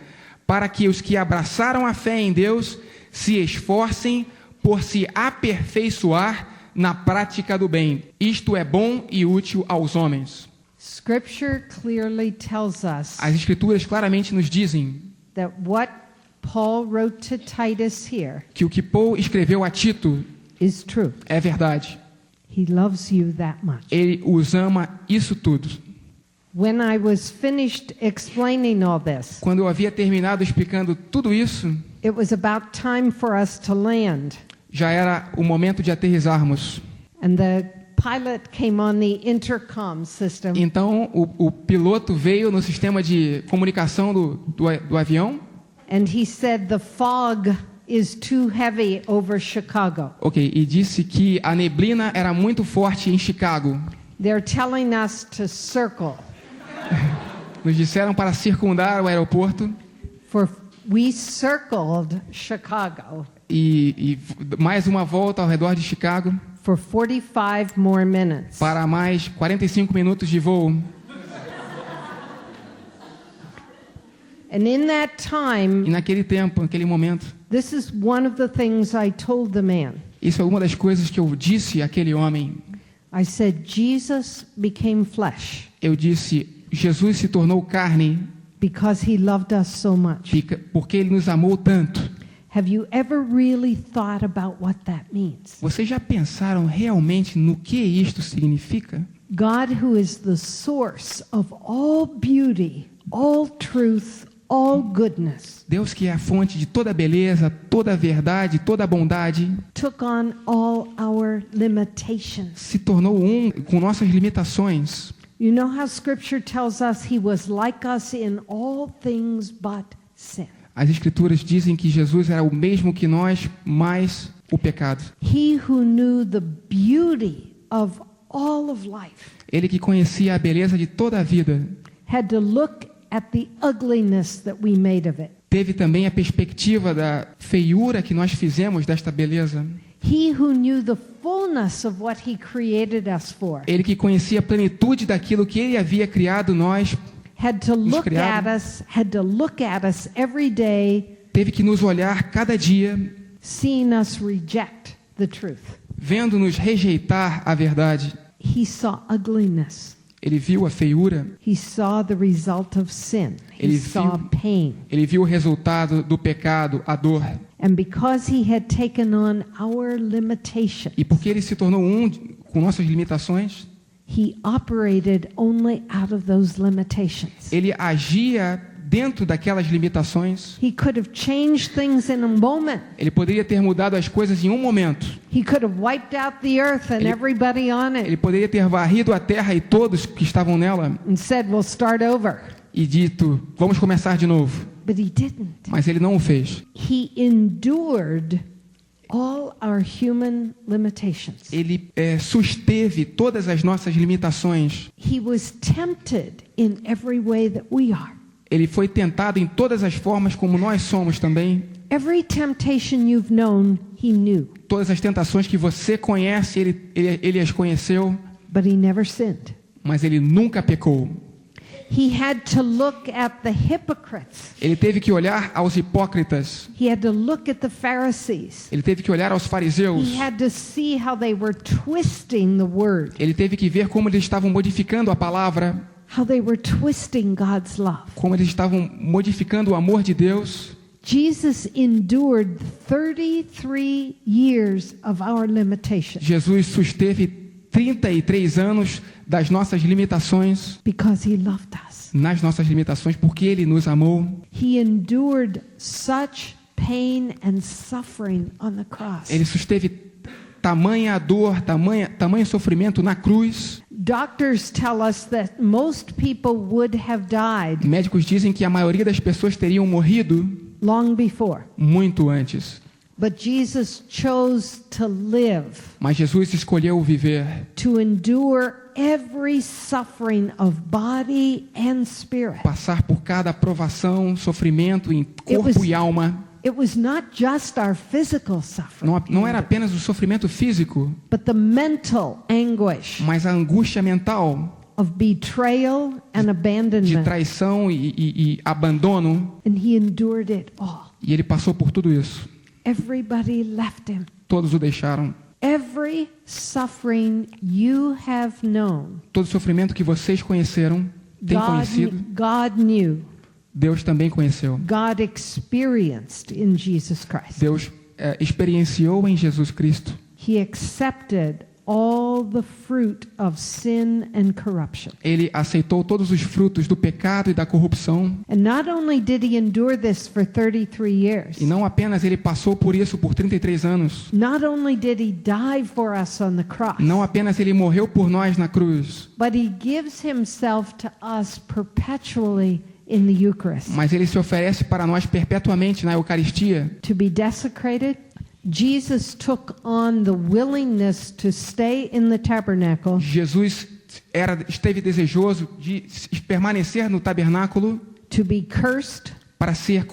S4: para que os que abraçaram a fé em Deus se esforcem por se aperfeiçoar na prática do bem. Isto é bom e útil aos homens.
S3: Scripture clearly tells us
S4: As Escrituras claramente nos dizem
S3: that what Paul wrote to Titus here
S4: que o que Paulo escreveu a Tito
S3: is true.
S4: é verdade.
S3: He loves you that much.
S4: Ele os ama isso tudo.
S3: When I was finished explaining all this,
S4: Quando eu havia terminado explicando tudo isso,
S3: it was about time for us to land.
S4: já era o momento de aterrissarmos.
S3: And the pilot came on the intercom system.
S4: Então, o piloto veio no sistema de comunicação do avião.
S3: And he said the fog is too heavy over Chicago.
S4: Ok, e disse que a neblina era muito forte em Chicago.
S3: They're telling us to circle.
S4: Nos disseram para circundar o aeroporto
S3: For we circled Chicago
S4: e mais uma volta ao redor de Chicago
S3: for 45 more minutes.
S4: para mais 45 minutos de voo.
S3: And in that
S4: E
S3: time,
S4: naquele tempo, naquele momento,
S3: this is one of the things I told the man.
S4: isso é uma das coisas que eu disse àquele homem.
S3: I said, Jesus became flesh
S4: Eu disse, Jesus se tornou carne
S3: because he loved us so much.
S4: porque ele nos amou tanto.
S3: Have you ever really thought about what that means?
S4: Vocês já pensaram realmente no que isto significa?
S3: God, who is the source of all beauty, all truth, all goodness,
S4: Deus que é a fonte de toda a beleza, toda a verdade, toda a bondade,
S3: took on all our limitations.
S4: se tornou um com nossas limitações.
S3: You know how Scripture tells us he was like us in all things but sin.
S4: As Escrituras dizem que Jesus era o mesmo que nós, mais o pecado.
S3: He who knew the beauty of all of life
S4: Ele que conhecia a beleza de toda a vida,
S3: had to look at the ugliness that we made of it.
S4: teve também a perspectiva da feiura que nós fizemos desta beleza.
S3: He who knew the fullness of what he created us for
S4: Ele que conhecia a plenitude daquilo que ele havia criado nós,
S3: had to look
S4: criado.
S3: at us every day,
S4: teve que nos olhar cada dia,
S3: seeing us reject the truth.
S4: vendo-nos rejeitar a verdade.
S3: He saw ugliness.
S4: Ele viu a feiura,
S3: He saw the result of sin. He
S4: Ele
S3: saw
S4: viu-
S3: pain.
S4: ele viu o resultado do pecado, a dor.
S3: And because he had taken on our limitations,
S4: E porque ele se tornou um com nossas limitações,
S3: he operated only out of those limitations.
S4: ele agia dentro daquelas limitações.
S3: He could have changed things in a moment.
S4: Ele poderia ter mudado as coisas em um momento.
S3: He could have wiped out the earth and everybody on
S4: Ele
S3: it
S4: poderia ter varrido a terra e todos que estavam nela
S3: and said, we'll start over.
S4: e dito, vamos começar de novo.
S3: But he didn't.
S4: Mas ele não o fez.
S3: He endured all our human limitations.
S4: Ele susteve todas as nossas limitações.
S3: He was tempted in every way that we are.
S4: Ele foi tentado em todas as formas como nós somos também.
S3: Every temptation you've known, he knew,
S4: Todas as tentações que você conhece, ele as conheceu,
S3: but he never sinned.
S4: mas ele nunca pecou.
S3: He had to look at the hypocrites.
S4: Ele teve que olhar aos hipócritas.
S3: He had to look at the Pharisees.
S4: Ele teve que olhar aos fariseus.
S3: He had to see how they were twisting the word,
S4: Ele teve que ver como eles estavam modificando a palavra,
S3: how they were twisting God's love.
S4: como eles estavam modificando o amor de Deus.
S3: Jesus endured 33 years of our limitations
S4: Jesus susteve 33 anos das nossas limitações,
S3: because he loved us.
S4: nas nossas limitações, porque ele nos amou.
S3: He endured such pain and suffering on the cross.
S4: Ele susteve tamanha dor, tamanho sofrimento na cruz.
S3: Doctors tell us that most people would have died
S4: Médicos dizem que a maioria das pessoas teriam morrido
S3: long before.
S4: muito antes.
S3: But Jesus chose to live,
S4: Mas Jesus escolheu viver,
S3: to endure every suffering of body and spirit.
S4: passar por cada provação, sofrimento em
S3: It was-
S4: corpo e alma.
S3: It was not just our physical suffering,
S4: Não era apenas o sofrimento físico,
S3: but the mental anguish
S4: mas a angústia mental
S3: of betrayal and
S4: de
S3: abandonment.
S4: traição e abandono.
S3: And he endured it all.
S4: E ele passou por tudo isso.
S3: Everybody left him.
S4: Todos o deixaram.
S3: Every suffering you have known,
S4: Todo sofrimento que vocês conheceram, têm conhecido,
S3: God knew.
S4: Deus também conheceu.
S3: God experienced in Jesus Christ.
S4: Deus experienciou em Jesus Cristo.
S3: He accepted all the fruit of sin and corruption.
S4: Ele aceitou todos os frutos do pecado e da corrupção.
S3: And not only did he endure this for 33 years,
S4: E não apenas ele passou por isso por 33 anos.
S3: not only did he die for us on the cross,
S4: Não apenas ele morreu por nós na cruz,
S3: but he gives himself to us perpetually in the Eucharist.
S4: mas ele se oferece para nós perpetuamente na Eucaristia.
S3: To be desecrated, Jesus took on the willingness to stay in the tabernacle
S4: Jesus esteve desejoso de permanecer no tabernáculo
S3: to be cursed,
S4: para ser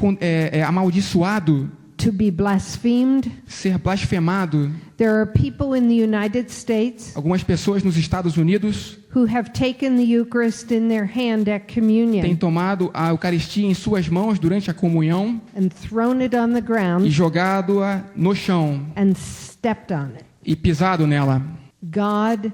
S4: amaldiçoado,
S3: to be blasphemed.
S4: ser blasfemado.
S3: There are people in the United States
S4: Algumas pessoas nos Estados Unidos
S3: who have taken the Eucharist in their hand at
S4: têm
S3: communion
S4: tomado a Eucaristia em suas mãos durante a comunhão
S3: and thrown it on the
S4: e
S3: ground
S4: jogado-a no chão
S3: and stepped on it.
S4: e pisado nela.
S3: God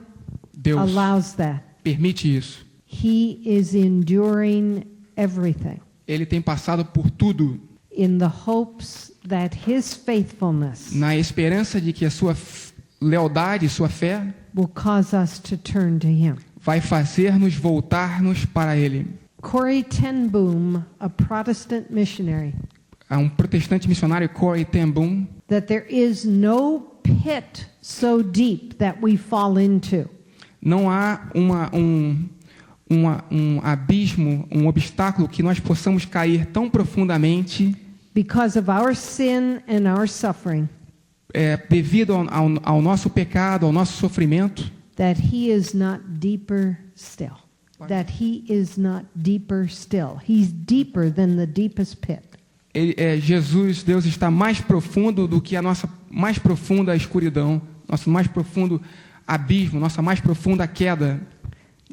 S4: Deus
S3: allows that.
S4: permite isso.
S3: He is enduring everything
S4: Ele tem passado por tudo
S3: in the hopes that his faithfulness
S4: na esperança de que a sua lealdade, sua fé
S3: will cause us to turn to him.
S4: vai fazer-nos voltar-nos para Ele.
S3: Corrie ten Boom, a Protestant missionary,
S4: Há um protestante missionário, Corrie ten Boom,
S3: that there is no pit so deep that we fall into
S4: não há um abismo, um obstáculo que nós possamos cair tão profundamente
S3: because of our sin and our suffering
S4: devido ao nosso pecado, ao nosso sofrimento,
S3: that he is not deeper still. That he is not deeper still. He's deeper than the deepest pit.
S4: Jesus, Deus está mais profundo do que a nossa mais profunda escuridão, nosso mais profundo abismo, nossa mais profunda queda.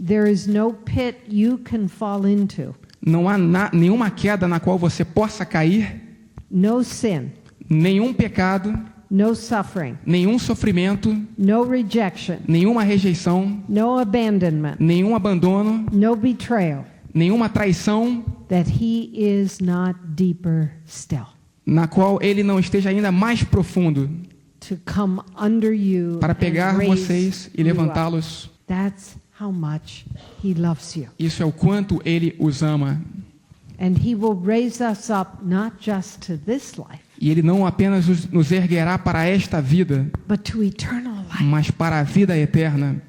S3: There is no pit you can fall into.
S4: Não há nenhuma queda na qual você possa cair,
S3: No sin,
S4: nenhum pecado,
S3: no suffering,
S4: nenhum sofrimento,
S3: no rejection,
S4: nenhuma rejeição,
S3: no abandonment,
S4: nenhum abandono,
S3: no betrayal,
S4: nenhuma traição,
S3: that he is not deeper still.
S4: na qual Ele não esteja ainda mais profundo
S3: To come under you
S4: para
S3: and
S4: pegar
S3: raise
S4: vocês e
S3: you up.
S4: levantá-los.
S3: That's how much he loves you.
S4: Isso é o quanto Ele os ama.
S3: And he will raise us up not just to this life,
S4: E Ele não apenas nos erguerá para esta vida,
S3: but to eternal life.
S4: mas para a vida eterna.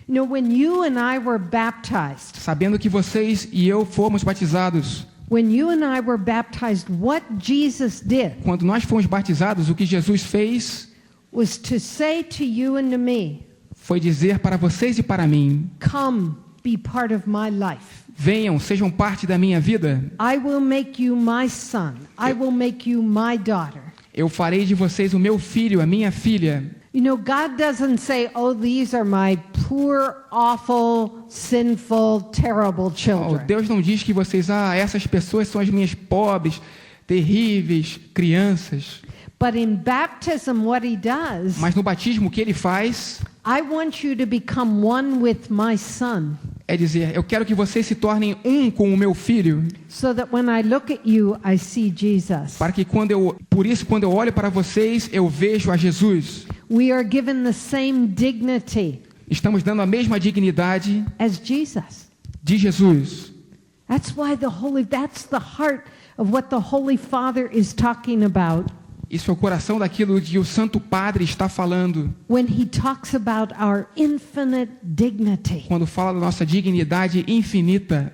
S3: You know, when you and I were baptized,
S4: Sabendo que vocês e eu fomos batizados,
S3: when you and I were baptized, what Jesus did
S4: quando nós fomos batizados, o que Jesus fez
S3: was to say to you and to me,
S4: foi dizer para vocês e para mim:
S3: come be part of my life.
S4: venham, sejam parte da minha vida.
S3: I will make you my son. I will make you my daughter.
S4: Eu farei de vocês o meu filho, a minha filha.
S3: You know, God doesn't say, oh, these are my poor, awful, sinful, terrible children.
S4: Deus não diz que vocês, essas pessoas são as minhas pobres, terríveis crianças.
S3: But in baptism, what he does,
S4: Mas no batismo, o que Ele faz
S3: I want you to become one with my son,
S4: é dizer: eu quero que vocês se tornem um com o meu filho,
S3: so that when I look at you, I see Jesus.
S4: para que quando eu olho para vocês, eu vejo a Jesus.
S3: We are given the same dignity
S4: Estamos dando a mesma dignidade
S3: as Jesus.
S4: de Jesus.
S3: That's the heart of what the Holy Father is talking about
S4: Isso é o coração daquilo que o Santo Padre está falando
S3: when he talks about our infinite dignity.
S4: quando fala da nossa dignidade infinita.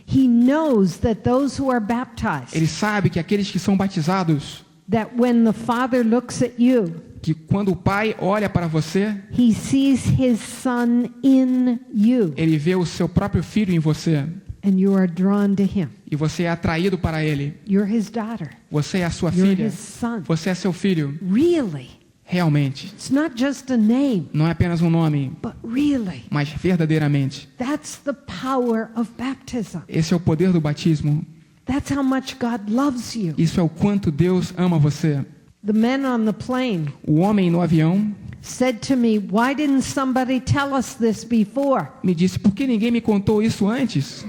S3: He knows that those who are baptized,
S4: Ele sabe que aqueles que são batizados,
S3: that when the Father looks at you,
S4: que quando o Pai olha para você,
S3: he sees his son in you,
S4: Ele vê o seu próprio filho em você.
S3: and you are drawn to him.
S4: E E você é atraído para Ele.
S3: You're his daughter.
S4: Você é a sua
S3: You're
S4: filha.
S3: his son.
S4: Você é seu filho.
S3: Really?
S4: Realmente.
S3: It's not just a name,
S4: Não é apenas um nome,
S3: but really.
S4: mas verdadeiramente.
S3: That's the power of baptism.
S4: Esse é o poder do batismo.
S3: That's how much God loves you.
S4: Isso é o quanto Deus ama você.
S3: The men on the plane
S4: O homem no avião
S3: said to me, "Why didn't somebody tell us this before?"
S4: me disse, por que ninguém me contou isso antes?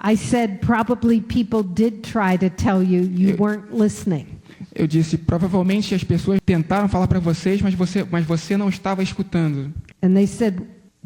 S3: I said, "Probably people did try to tell you, you weren't listening."
S4: Eu disse, provavelmente as pessoas tentaram falar para vocês, mas você não estava escutando.
S3: And they said,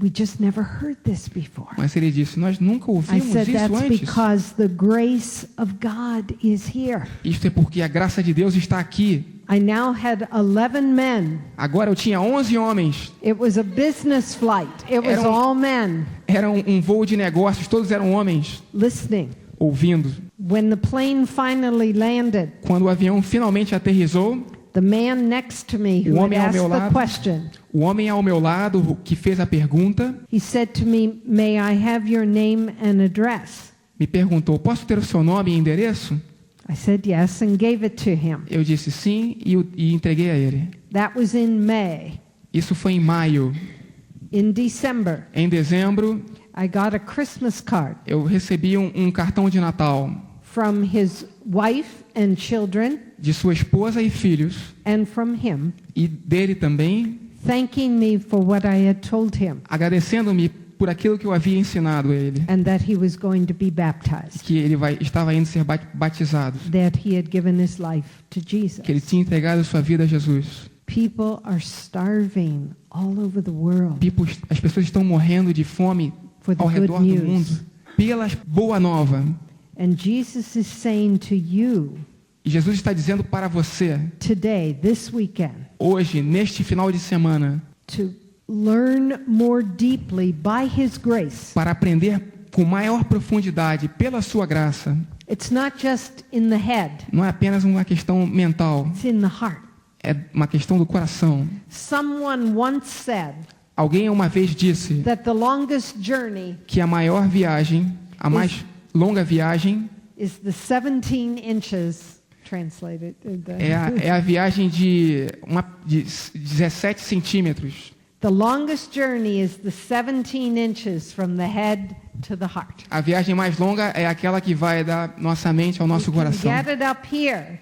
S3: "We just never heard this before."
S4: Mas ele disse, nós nunca
S3: I
S4: ouvimos
S3: said,
S4: isso
S3: "That's
S4: antes.
S3: because the grace of God is here."
S4: Isto é porque a graça de Deus está aqui.
S3: I now had 11 men.
S4: Agora eu tinha 11 homens.
S3: It was a business flight. It was all men
S4: Era um voo de negócios, todos eram homens,
S3: listening.
S4: ouvindo.
S3: When the plane finally landed,
S4: Quando o avião finalmente aterrissou,
S3: the man next to me
S4: O
S3: who had
S4: homem ao
S3: asked
S4: meu
S3: the
S4: lado.
S3: question,
S4: o homem ao meu lado, o que fez a pergunta,
S3: he said to me, "May I have your name and address?"
S4: me perguntou, posso ter o seu nome e endereço?
S3: I said yes and gave it to him.
S4: Eu disse sim e entreguei a ele.
S3: That was in May.
S4: Isso foi em maio.
S3: In December,
S4: Em dezembro,
S3: I got a Christmas card
S4: eu recebi um cartão de Natal
S3: from his wife and children
S4: de sua esposa e filhos,
S3: and from him,
S4: e dele também,
S3: thanking me for what I had told him
S4: agradecendo-me por aquilo que eu havia ensinado a ele,
S3: and that he was going to be baptized,
S4: que ele estava indo ser batizado,
S3: that he had given his life to Jesus.
S4: que ele tinha entregado sua vida a Jesus.
S3: People are starving all over the world
S4: As pessoas estão morrendo de fome
S3: for the
S4: ao
S3: good
S4: redor do
S3: news.
S4: mundo pela boa nova.
S3: And Jesus is saying to you
S4: E Jesus está dizendo para você,
S3: today, this weekend,
S4: hoje, neste final de semana,
S3: to learn more deeply by his grace.
S4: para aprender com maior profundidade pela sua graça.
S3: It's not just in the head,
S4: Não é apenas uma questão mental,
S3: it's in the heart.
S4: é uma questão do coração.
S3: Someone once said
S4: Alguém uma vez disse
S3: that the longest journey
S4: que a maior viagem, a mais longa viagem,
S3: is the 17 inches translated.
S4: é a viagem de 17 centímetros.
S3: The longest journey is the 17 inches from the head to the heart.
S4: A viagem mais longa é aquela que vai da nossa mente ao nosso
S3: You can
S4: coração.
S3: get it up here,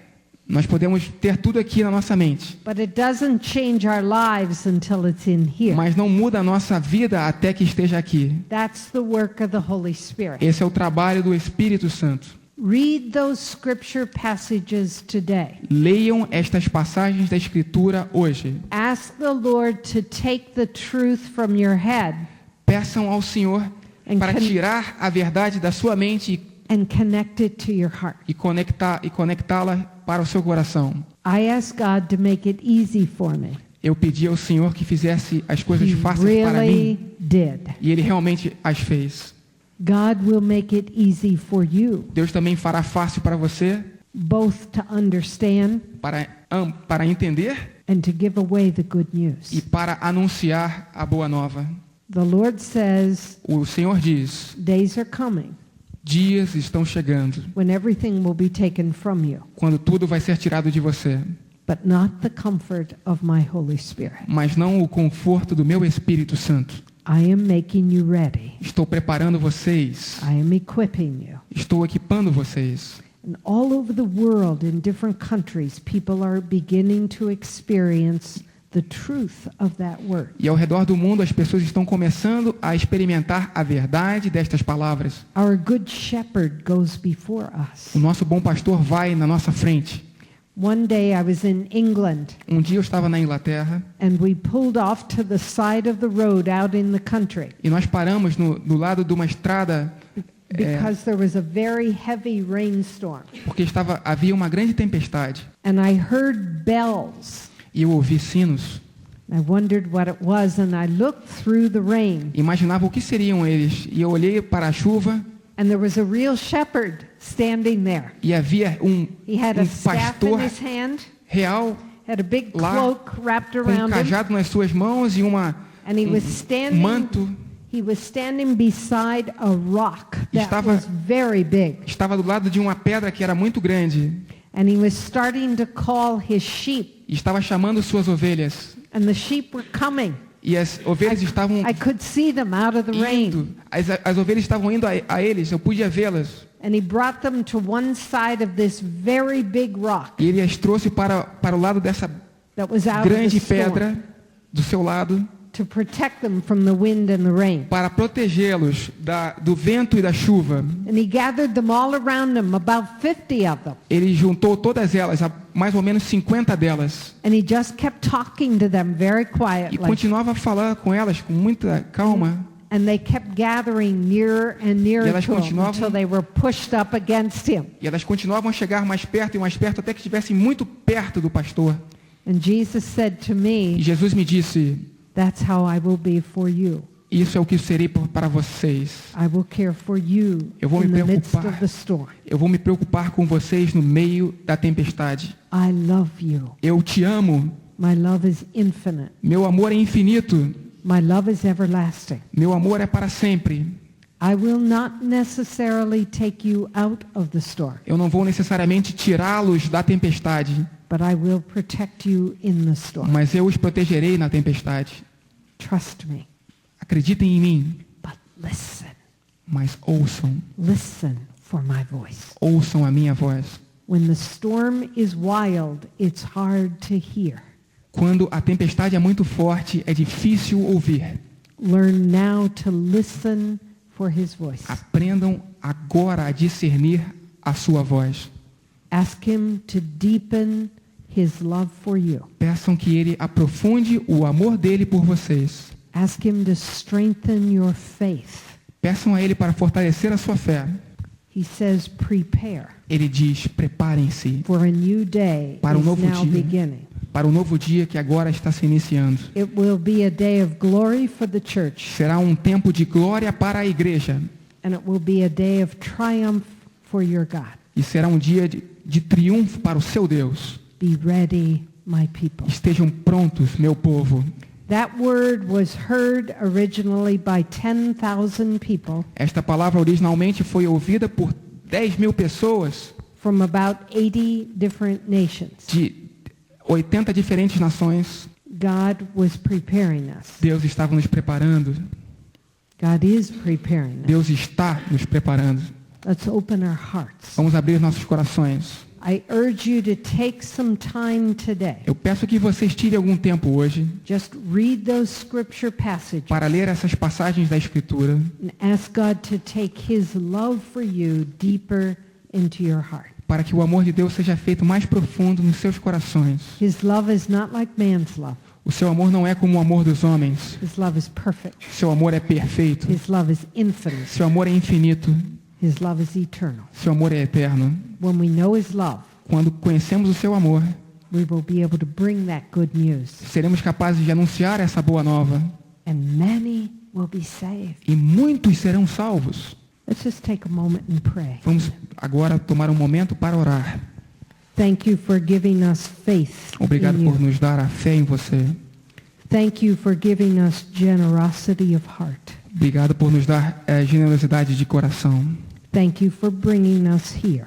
S4: Nós podemos ter tudo aqui na nossa mente,
S3: but it doesn't change our lives until it's in here.
S4: mas não muda a nossa vida até que esteja aqui.
S3: That's the work of the Holy Spirit.
S4: Esse é o trabalho do Espírito Santo.
S3: Read those scripture passages today.
S4: Leiam estas passagens da Escritura hoje.
S3: Ask the Lord to take the truth from your head
S4: Peçam ao Senhor para tirar a verdade da sua mente
S3: and connect it to your heart.
S4: e conectá-la para o seu coração.
S3: I ask God to make it easy for me.
S4: Eu pedi ao Senhor que fizesse as coisas
S3: He
S4: fáceis para
S3: really
S4: mim,
S3: did.
S4: e Ele realmente as fez.
S3: God will make it easy for you,
S4: Deus também fará fácil para você,
S3: both to understand
S4: para entender
S3: and to give away the good
S4: e
S3: news.
S4: para anunciar a boa nova.
S3: The Lord says,
S4: O Senhor diz,
S3: days are coming
S4: dias estão chegando,
S3: when everything will be taken from you,
S4: quando tudo vai ser tirado de você,
S3: but not the comfort of my Holy Spirit.
S4: mas não o conforto do meu Espírito Santo.
S3: I am making you ready.
S4: Estou preparando vocês,
S3: I am equipping you.
S4: estou equipando vocês.
S3: And all over the world, in different countries, people are beginning to experience the truth of that word.
S4: E ao redor do mundo as pessoas estão começando a experimentar a verdade destas palavras.
S3: Our good shepherd goes before us.
S4: O nosso bom pastor vai na nossa frente.
S3: One day I was in England
S4: Um dia eu estava na Inglaterra
S3: and we pulled off to the side of the road out in the country
S4: e nós paramos do lado de uma estrada
S3: because there was a very heavy rainstorm.
S4: porque havia uma grande tempestade.
S3: And I heard bells.
S4: E eu ouvi sinos.
S3: I wondered what it was and I looked through the rain.
S4: Imaginava o que seriam eles. E eu olhei para a chuva
S3: And there was a real shepherd standing there.
S4: e havia
S3: He had a staff in
S4: pastor
S3: his hand,
S4: real
S3: had a big
S4: lá,
S3: cloak wrapped
S4: com
S3: around him,
S4: cajado nas suas mãos e
S3: and he was standing.
S4: manto.
S3: He was standing beside a rock that
S4: Estava-
S3: was very big.
S4: Estava do lado de uma pedra que era muito grande
S3: And he was starting to call his sheep.
S4: e estava chamando suas ovelhas.
S3: And the sheep were coming.
S4: E as ovelhas estavam
S3: I could see them out of the rain.
S4: indo. As ovelhas estavam indo a eles, eu podia vê-las.
S3: And he brought them to one side of this very big rock
S4: E ele as trouxe para o lado dessa
S3: that was out of the
S4: grande
S3: storm
S4: pedra do seu lado,
S3: to protect them from the wind and the rain.
S4: para protegê-los do vento e da chuva.
S3: And he gathered them all around him, about 50 of them.
S4: Ele juntou todas elas, mais ou menos 50 delas,
S3: And he just kept talking to them very
S4: e
S3: quietly.
S4: continuava a falar com elas com muita calma.
S3: And they kept gathering nearer and nearer
S4: E elas
S3: to him
S4: continuavam-
S3: until they were pushed up against him.
S4: E elas continuavam a chegar mais perto e mais perto até que estivessem muito perto do pastor.
S3: And Jesus said to
S4: E
S3: me,
S4: Jesus me disse:
S3: that's how I will be for you.
S4: isso é o que serei para vocês.
S3: I will care for you
S4: Eu vou me
S3: in the midst
S4: preocupar.
S3: of the storm.
S4: Eu vou me preocupar com vocês no meio da tempestade.
S3: I love you.
S4: Eu te amo.
S3: My love is infinite.
S4: Meu amor é infinito.
S3: My love is everlasting.
S4: Meu amor é para sempre.
S3: I will not necessarily take you out of the storm,
S4: Eu não vou necessariamente tirá-los da tempestade,
S3: but I will protect you in the storm.
S4: mas eu os protegerei na tempestade.
S3: Trust me.
S4: Acreditem em mim,
S3: But listen.
S4: mas ouçam.
S3: Listen for my voice.
S4: Ouçam a minha voz.
S3: When the storm is wild, it's hard to hear.
S4: Quando a tempestade é muito forte, é difícil ouvir.
S3: Learn now to listen for his voice.
S4: Aprendam agora a discernir a sua voz.
S3: Ask him to deepen his love for you.
S4: Peçam que ele aprofunde o amor dele por vocês.
S3: Ask him to strengthen your faith.
S4: Peçam a ele para fortalecer a sua fé.
S3: He says, prepare,
S4: Ele diz: preparem-se
S3: for a new day
S4: Para um
S3: is
S4: novo
S3: now
S4: dia.
S3: beginning.
S4: para o novo dia que agora está se iniciando.
S3: It will be a day of glory for the church,
S4: Será um tempo de glória para a igreja
S3: and it will be a day of triumph for your God.
S4: e será um dia de triunfo para o seu Deus.
S3: Be ready, my people.
S4: Estejam prontos, meu povo.
S3: That word was heard originally by 10,000 people
S4: Esta palavra originalmente foi ouvida por 10.000 pessoas
S3: from about 80 different nations.
S4: de 80 diferentes nações.
S3: God was preparing us.
S4: Deus estava nos preparando.
S3: God is preparing us.
S4: Deus está nos preparando.
S3: Let's open our hearts.
S4: Vamos abrir nossos corações.
S3: I urge you to take some time today.
S4: Eu peço que vocês tirem algum tempo hoje
S3: Just read those scripture passages
S4: para ler essas passagens da Escritura
S3: and ask God to take his love for you deeper into your heart.
S4: para que o amor de Deus seja feito mais profundo nos seus corações.
S3: His love is not like man's love.
S4: O seu amor não é como o amor dos homens.
S3: His love is perfect.
S4: Seu amor é perfeito.
S3: His love is infinite.
S4: Seu amor é infinito.
S3: His love is eternal.
S4: Seu amor é eterno.
S3: When we know his love,
S4: Quando conhecemos o seu amor,
S3: we will be able to bring that good news,
S4: seremos capazes de anunciar essa boa nova
S3: and many will be saved.
S4: e muitos serão salvos.
S3: Let's just take a moment and pray.
S4: Vamos agora tomar um momento para orar.
S3: Thank you for giving us faith
S4: Obrigado
S3: in
S4: por
S3: you.
S4: nos dar a fé em você.
S3: Thank you for giving us generosity of heart.
S4: Obrigado por nos dar generosidade de coração.
S3: Thank you for bringing us here.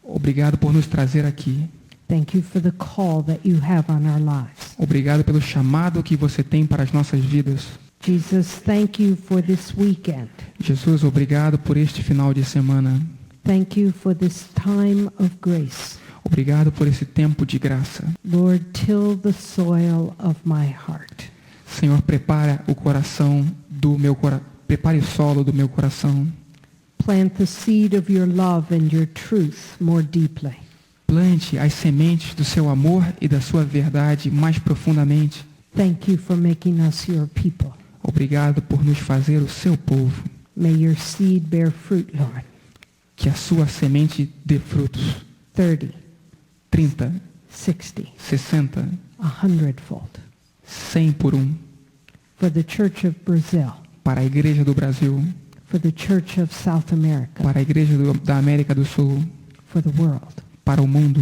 S4: Obrigado por nos trazer aqui.
S3: Thank you for the call that you have on our lives.
S4: Obrigado pelo chamado que você tem para as nossas vidas.
S3: Jesus, thank you for this weekend.
S4: Jesus, obrigado por este final de semana.
S3: Thank you for this time of grace.
S4: Obrigado por esse tempo de graça.
S3: Lord, till the soil of my heart.
S4: Senhor, prepara o coração do meu prepare o solo do meu coração.
S3: Plant the seed of your love and your truth more deeply.
S4: Plante as sementes do seu amor e da sua verdade mais profundamente.
S3: Thank you for making us your people.
S4: Obrigado por nos fazer o seu povo.
S3: May your seed bear fruit, Lord.
S4: Que a sua semente dê frutos.
S3: 30,
S4: 30,
S3: 60,
S4: 60,
S3: 100-fold.
S4: 100 por um.
S3: For the Church of Brazil,
S4: Para a igreja do Brasil.
S3: for the Church of South America,
S4: Para a igreja da América do Sul.
S3: for the world.
S4: Para o mundo.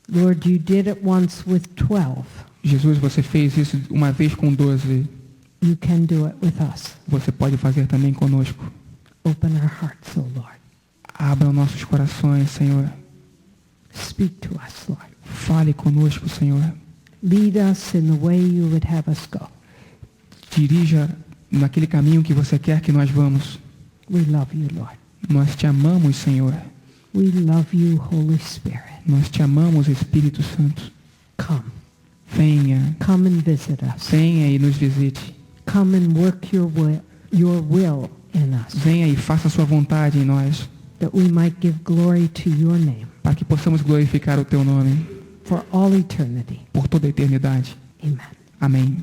S3: Lord, you did it once with 12.
S4: Jesus, você fez isso uma vez com 12.
S3: You can do it with us.
S4: você pode fazer também conosco.
S3: Open our hearts, O Lord.
S4: Abra os nossos corações, Senhor.
S3: Speak to us, Lord.
S4: Fale conosco, Senhor.
S3: Lead us in the way you would have us go.
S4: Dirija naquele caminho que você quer que nós vamos.
S3: We love you, Lord.
S4: Nós te amamos, Senhor.
S3: We love you, Holy Spirit.
S4: Nós te amamos, Espírito Santo.
S3: Come.
S4: Venha,
S3: Come and visit us.
S4: venha e nos visite.
S3: Come and work your will in us,
S4: Venha e faça a sua vontade em nós,
S3: that we might give glory to your name
S4: para que possamos glorificar o teu nome
S3: for all eternity.
S4: por toda a eternidade.
S3: Amen.
S4: Amém.